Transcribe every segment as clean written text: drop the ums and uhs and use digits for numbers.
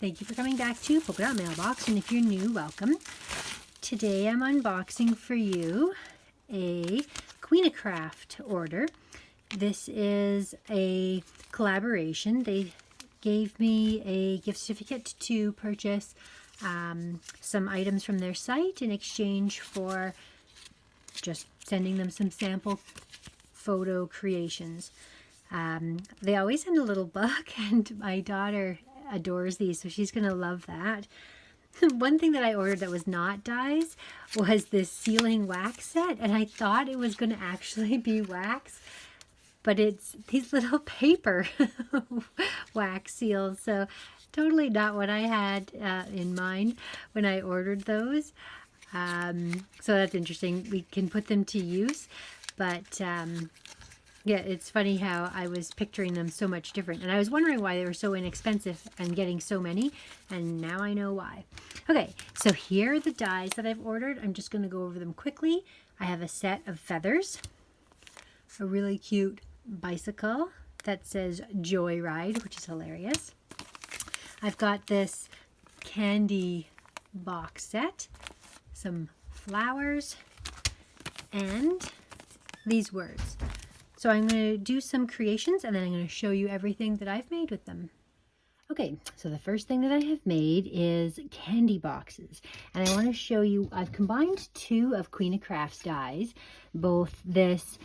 Thank you for coming back to Polka Dot Mailbox, and if you're new, welcome. Today I'm unboxing for you a Queenacraft order. This is a collaboration. They gave me a gift certificate to purchase some items from their site in exchange for just sending them some sample photo creations. They always send a little book, and my daughter adores these, so she's gonna love that. One thing that I ordered that was not dies was this sealing wax set, and I thought it was gonna actually be wax, but it's these little paper wax seals, so totally not what I had in mind when I ordered those. So that's interesting. We can put them to use, but yeah, it's funny how I was picturing them so much different. And I was wondering why they were so inexpensive and getting so many. And now I know why. Okay, so here are the dies that I've ordered. I'm just going to go over them quickly. I have a set of feathers. A really cute bicycle that says Joyride, which is hilarious. I've got this candy box set. Some flowers. And these words. So I'm going to do some creations, and then I'm going to show you everything that I've made with them. Okay, so the first thing that I have made is candy boxes. And I want to show you, I've combined two of Queenacraft's dies, both this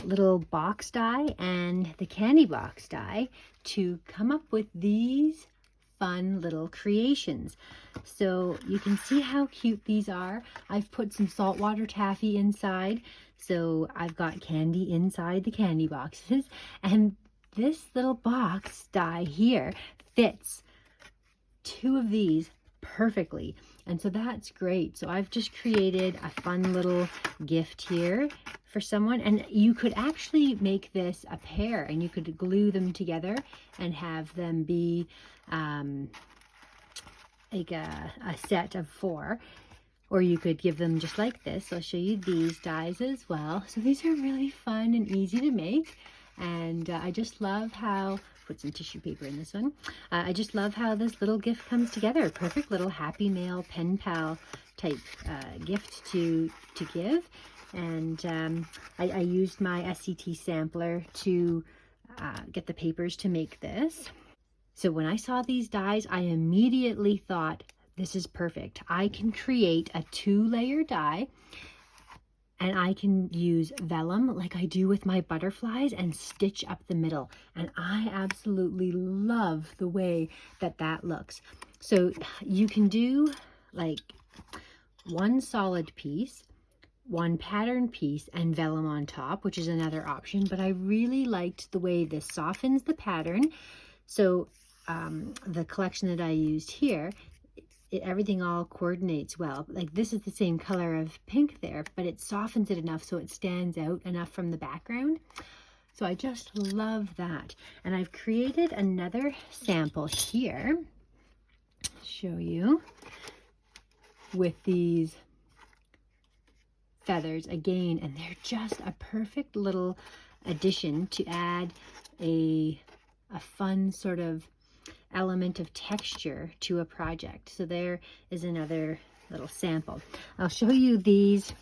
little box die and the candy box die, to come up with these fun little creations. So you can see how cute these are. I've put some saltwater taffy inside, so I've got candy inside the candy boxes, and this little box die here fits two of these perfectly, and so that's great. So I've just created a fun little gift here for someone, and you could actually make this a pair, and you could glue them together and have them be like a set of 4, or you could give them just like this. I'll show you these dies as well. So these are really fun and easy to make, and I just love how, put some tissue paper in this one, I just love how this little gift comes together. Perfect little Happy Mail pen pal type gift to give. And I used my SCT sampler to get the papers to make this. So when I saw these dies, I immediately thought, this is perfect. I can create a 2-layer die, and I can use vellum like I do with my butterflies and stitch up the middle. And I absolutely love the way that that looks. So you can do like one solid piece, one pattern piece, and vellum on top, which is another option. But I really liked the way this softens the pattern. So the collection that I used here, everything all coordinates well. Like this is the same color of pink there, but it softens it enough so it stands out enough from the background. So I just love that. And I've created another sample here, show you, with these feathers again, and they're just a perfect little addition to add a fun sort of element of texture to a project. So there is another little sample. I'll show you these.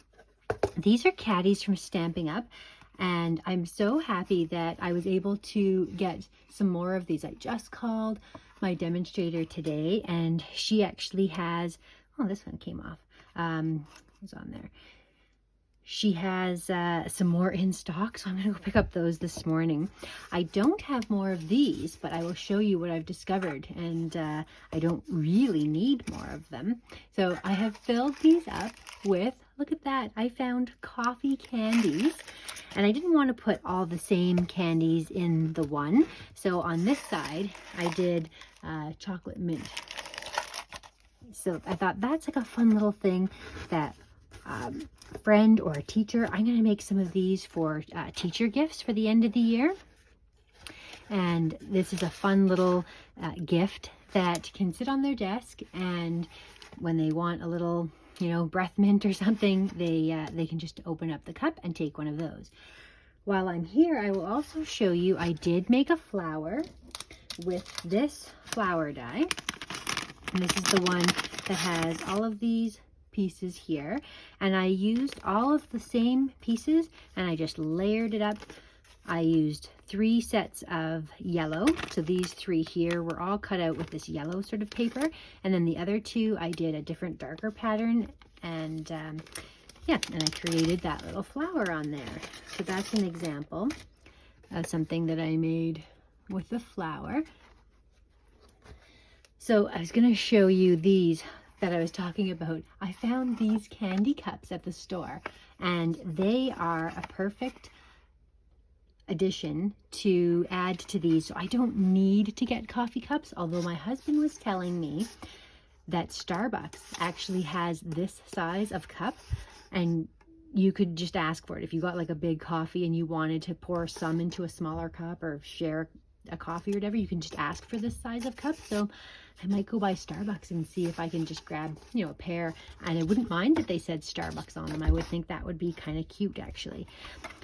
These are caddies from Stamping Up, and I'm so happy that I was able to get some more of these. I just called my demonstrator today, and she actually has, oh, this one came off. It was on there. She has some more in stock, so I'm going to go pick up those this morning. I don't have more of these, but I will show you what I've discovered, and I don't really need more of them. So I have filled these up with, look at that, I found coffee candies, and I didn't want to put all the same candies in the one. So on this side, I did chocolate mint. So I thought that's like a fun little thing that friend or a teacher. I'm going to make some of these for teacher gifts for the end of the year. And this is a fun little gift that can sit on their desk, and when they want a little, you know, breath mint or something, they can just open up the cup and take one of those. While I'm here, I will also show you, I did make a flower. with this flower die. And this is the one that has all of these pieces here. And I used all of the same pieces and I just layered it up. I used 3 sets of yellow. So these 3 here were all cut out with this yellow sort of paper. And then the other 2, I did a different darker pattern. And yeah, and I created that little flower on there. So that's an example of something that I made with the flower. So I was going to show you these that I was talking about. I found these candy cups at the store, and they are a perfect addition to add to these. So I don't need to get coffee cups, although my husband was telling me that Starbucks actually has this size of cup, and you could just ask for it. If you got like a big coffee and you wanted to pour some into a smaller cup or share a coffee or whatever, you can just ask for this size of cup. So I might go by Starbucks and see if I can just grab, you know, a pair. And I wouldn't mind that they said Starbucks on them. I would think that would be kind of cute, actually.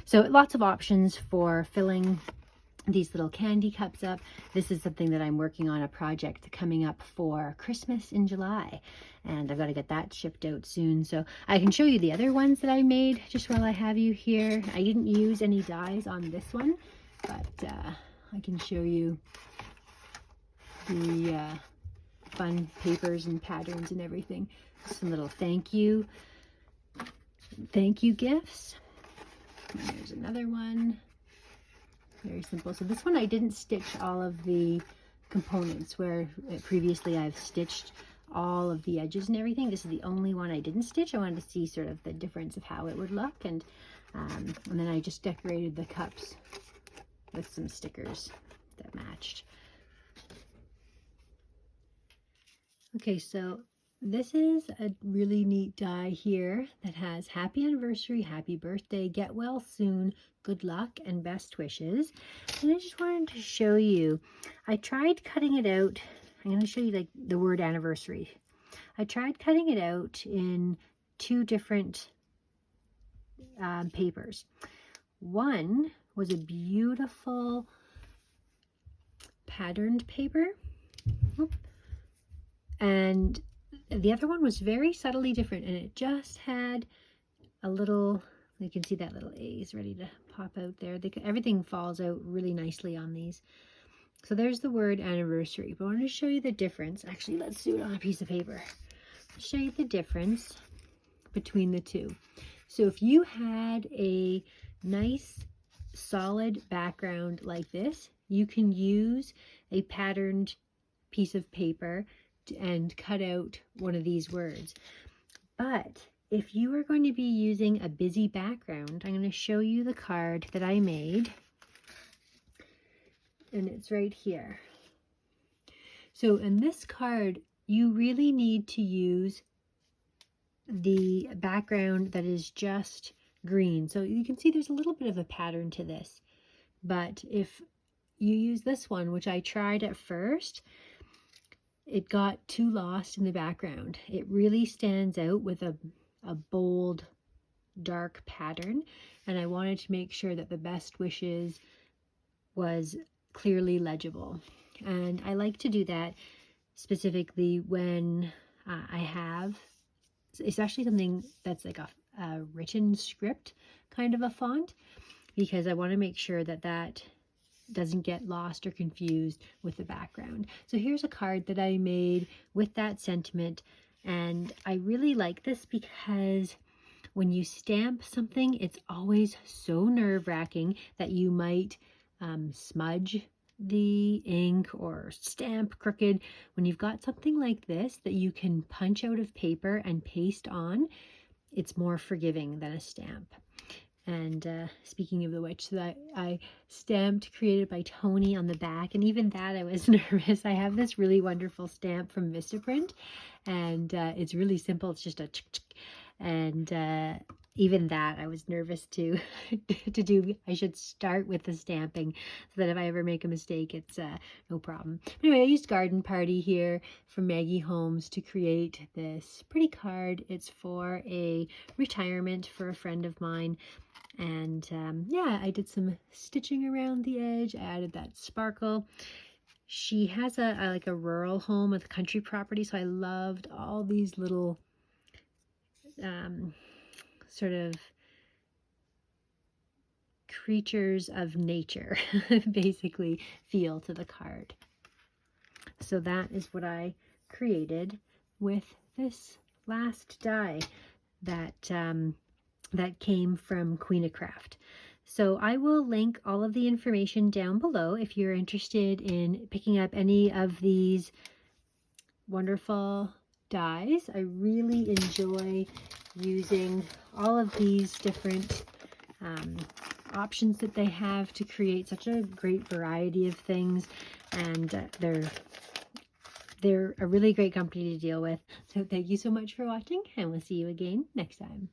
So lots of options for filling these little candy cups up. This is something that I'm working on, a project coming up for Christmas in July, and I've got to get that shipped out soon. So I can show you the other ones that I made just while I have you here. I didn't use any dies on this one, but I can show you the fun papers and patterns and everything. Some little thank you gifts. And there's another one. Very simple. So this one I didn't stitch all of the components, where previously I've stitched all of the edges and everything. This is the only one I didn't stitch. I wanted to see sort of the difference of how it would look, and then I just decorated the cups with some stickers that matched. Okay, so this is a really neat die here that has happy anniversary, happy birthday, get well soon, good luck, and best wishes. And I just wanted to show you, I tried cutting it out. I'm going to show you like the word anniversary. I tried cutting it out in 2 different papers. One was a beautiful patterned paper. And the other one was very subtly different, and it just had a little, you can see that little A is ready to pop out there. Everything falls out really nicely on these. So there's the word anniversary, but I want to show you the difference. Actually, let's do it on a piece of paper. I'll show you the difference between the 2. So if you had a nice solid background like this, you can use a patterned piece of paper and cut out one of these words. But if you are going to be using a busy background, I'm going to show you the card that I made, and it's right here. So in this card, you really need to use the background that is just green. So you can see there's a little bit of a pattern to this, but if you use this one, which I tried at first, it got too lost in the background. It really stands out with a bold, dark pattern, and I wanted to make sure that the best wishes was clearly legible. And I like to do that specifically when I have, especially something that's like a written script kind of a font, because I want to make sure that that doesn't get lost or confused with the background. So here's a card that I made with that sentiment, and I really like this because when you stamp something, it's always so nerve-wracking that you might smudge the ink or stamp crooked. When you've got something like this that you can punch out of paper and paste on, it's more forgiving than a stamp. And speaking of the which, that I stamped Created by Tony on the back, and even that I was nervous. I have this really wonderful stamp from Vistaprint, and it's really simple. It's just a and even that I was nervous to do. I should start with the stamping so that if I ever make a mistake, it's no problem. Anyway, I used Garden Party here from Maggie Holmes to create this pretty card. It's for a retirement for a friend of mine. And yeah, I did some stitching around the edge. I added that sparkle. she has like a rural home with country property, so I loved all these little sort of creatures of nature basically feel to the card. So that is what I created with this last die that that came from Queenacraft. So I will link all of the information down below if you're interested in picking up any of these wonderful dies. I really enjoy using all of these different options that they have to create such a great variety of things, and they're a really great company to deal with. So thank you so much for watching, and we'll see you again next time.